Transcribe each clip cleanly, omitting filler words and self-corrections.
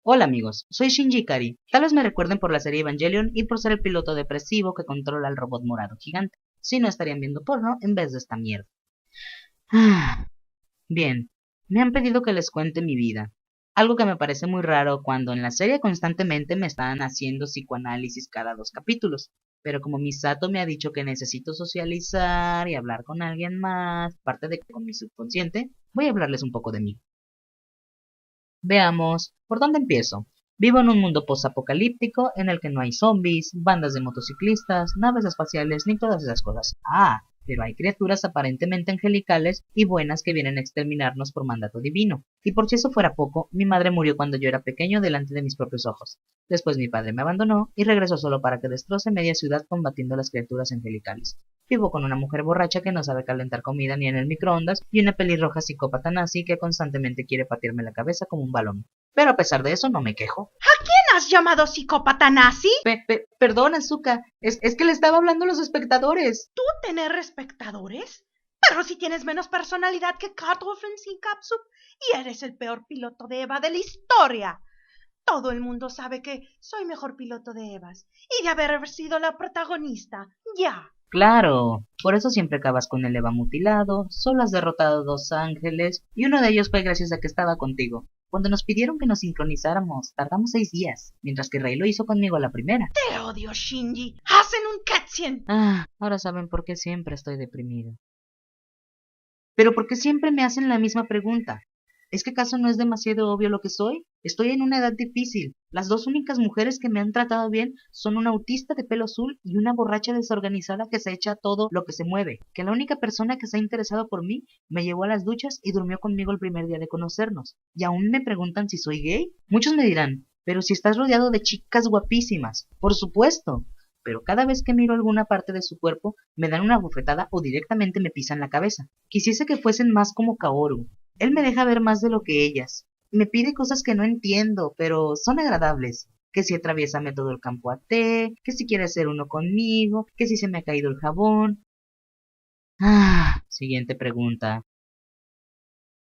Hola amigos, soy Shinji Ikari. Tal vez me recuerden por la serie Evangelion y por ser el piloto depresivo que controla al robot morado gigante. Si no, estarían viendo porno en vez de esta mierda. Bien, me han pedido que les cuente mi vida. Algo que me parece muy raro cuando en la serie constantemente me están haciendo psicoanálisis cada 2 capítulos. Pero como Misato me ha dicho que necesito socializar y hablar con alguien más, aparte de con mi subconsciente, voy a hablarles un poco de mí. Veamos, ¿por dónde empiezo? Vivo en un mundo posapocalíptico en el que no hay zombies, bandas de motociclistas, naves espaciales ni todas esas cosas. Pero hay criaturas aparentemente angelicales y buenas que vienen a exterminarnos por mandato divino. Y por si eso fuera poco, mi madre murió cuando yo era pequeño delante de mis propios ojos. Después mi padre me abandonó y regresó solo para que destroce media ciudad combatiendo a las criaturas angelicales. Vivo con una mujer borracha que no sabe calentar comida ni en el microondas y una pelirroja psicópata nazi que constantemente quiere patearme la cabeza como un balón. Pero a pesar de eso no me quejo. ¿A quién has llamado psicópata nazi? Perdón, Azuka, es que le estaba hablando a los espectadores. ¿Tú tener espectadores? Pero si tienes menos personalidad que Kartoffeln sin Capsup y eres el peor piloto de Eva de la historia. Todo el mundo sabe que soy mejor piloto de Evas y de haber sido la protagonista. Ya. Claro, por eso siempre acabas con el Eva mutilado, solo has derrotado 2 ángeles, y uno de ellos fue gracias a que estaba contigo. Cuando nos pidieron que nos sincronizáramos, tardamos 6 días, mientras que Rey lo hizo conmigo a la primera. Te odio, Shinji. Hacen un Kätzchen. Ahora saben por qué siempre estoy deprimido. Pero ¿por qué siempre me hacen la misma pregunta? ¿Es que acaso no es demasiado obvio lo que soy? Estoy en una edad difícil. Las 2 únicas mujeres que me han tratado bien son una autista de pelo azul y una borracha desorganizada que se echa todo lo que se mueve. Que la única persona que se ha interesado por mí me llevó a las duchas y durmió conmigo el primer día de conocernos. Y aún me preguntan si soy gay. Muchos me dirán, pero si estás rodeado de chicas guapísimas. Por supuesto. Pero cada vez que miro alguna parte de su cuerpo, me dan una bofetada o directamente me pisan la cabeza. Quisiese que fuesen más como Kaoru. Él me deja ver más de lo que ellas. Me pide cosas que no entiendo, pero son agradables. Que si atraviésame todo el campo a té, que si quiere hacer uno conmigo, que si se me ha caído el jabón. Siguiente pregunta.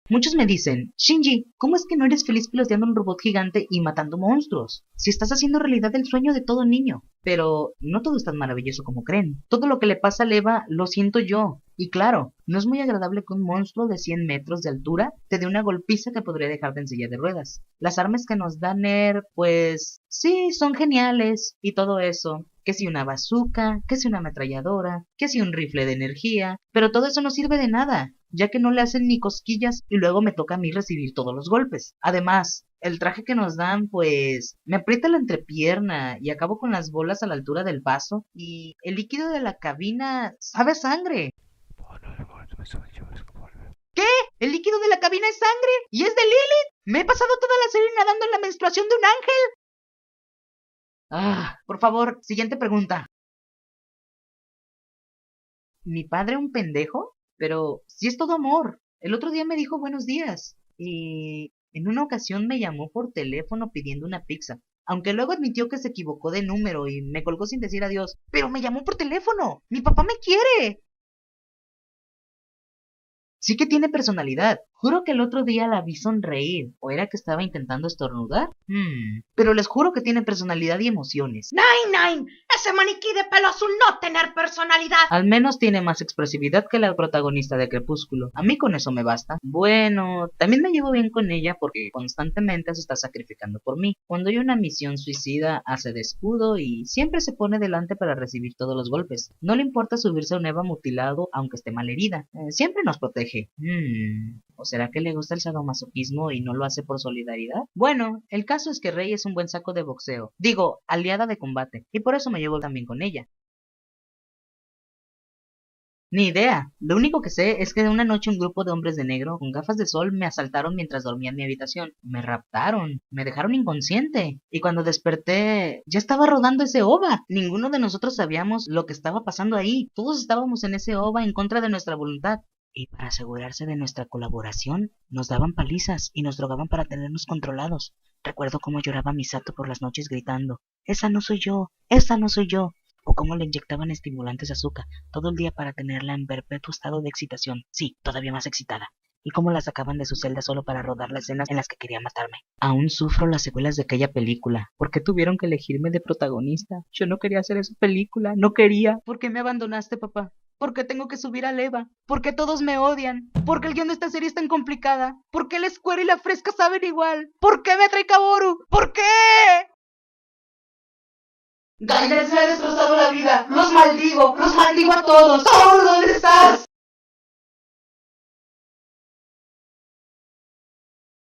Muchos me dicen, Shinji, ¿cómo es que no eres feliz piloteando un robot gigante y matando monstruos? Si estás haciendo realidad el sueño de todo niño. Pero no todo es tan maravilloso como creen. Todo lo que le pasa a Eva lo siento yo. Y claro, no es muy agradable que un monstruo de 100 metros de altura te dé una golpiza que podría dejarte en silla de ruedas. Las armas que nos da Ner, pues sí, son geniales y todo eso. Que si una bazooka, que si una ametralladora, que si un rifle de energía, pero todo eso no sirve de nada, ya que no le hacen ni cosquillas y luego me toca a mí recibir todos los golpes. Además, el traje que nos dan, pues, me aprieta la entrepierna y acabo con las bolas a la altura del vaso y el líquido de la cabina sabe a sangre. ¿Qué? ¿El líquido de la cabina es sangre? ¿Y es de Lilith? ¿Me he pasado toda la serie nadando en la menstruación de un ángel? Por favor, siguiente pregunta. ¿Mi padre un pendejo? Pero si es todo amor. El otro día me dijo buenos días. Y en una ocasión me llamó por teléfono pidiendo una pizza. Aunque luego admitió que se equivocó de número y me colgó sin decir adiós. Pero me llamó por teléfono. ¡Mi papá me quiere! Sí que tiene personalidad. Juro que el otro día la vi sonreír. ¿O era que estaba intentando estornudar? Pero les juro que tiene personalidad y emociones. Nine, ese maniquí de pelo azul no tener personalidad. Al menos tiene más expresividad que la protagonista de Crepúsculo. A mí con eso me basta. Bueno, también me llevo bien con ella porque constantemente se está sacrificando por mí. Cuando hay una misión suicida, hace de escudo y siempre se pone delante para recibir todos los golpes. No le importa subirse a un Eva mutilado aunque esté mal herida. Siempre nos protege. ¿O será que le gusta el sadomasoquismo y no lo hace por solidaridad? Bueno, el caso es que Rey es un buen saco de boxeo. Digo, aliada de combate. Y por eso me llevo también con ella. Ni idea. Lo único que sé es que de una noche un grupo de hombres de negro con gafas de sol me asaltaron mientras dormía en mi habitación. Me raptaron. Me dejaron inconsciente. Y cuando desperté, ya estaba rodando ese OVA. Ninguno de nosotros sabíamos lo que estaba pasando ahí. Todos estábamos en ese OVA en contra de nuestra voluntad. Y para asegurarse de nuestra colaboración, nos daban palizas y nos drogaban para tenernos controlados. Recuerdo cómo lloraba Misato por las noches gritando, ¡Esa no soy yo! ¡Esa no soy yo! O cómo le inyectaban estimulantes a Azuka todo el día para tenerla en perpetuo estado de excitación. Sí, todavía más excitada. y cómo la sacaban de su celda solo para rodar las escenas en las que quería matarme. Aún sufro las secuelas de aquella película. ¿Por qué tuvieron que elegirme de protagonista? Yo no quería hacer esa película, no quería. ¿Por qué me abandonaste, papá? ¿Por qué tengo que subir a Eva? ¿Por qué todos me odian? ¿Por qué el guión de esta serie es tan complicada? ¿Por qué la escuela y la fresca saben igual? ¿Por qué me atrae Kaworu? ¿Por qué? Gainax me ha destrozado la vida. Los maldigo a todos. ¡Kaworu, ¿dónde estás?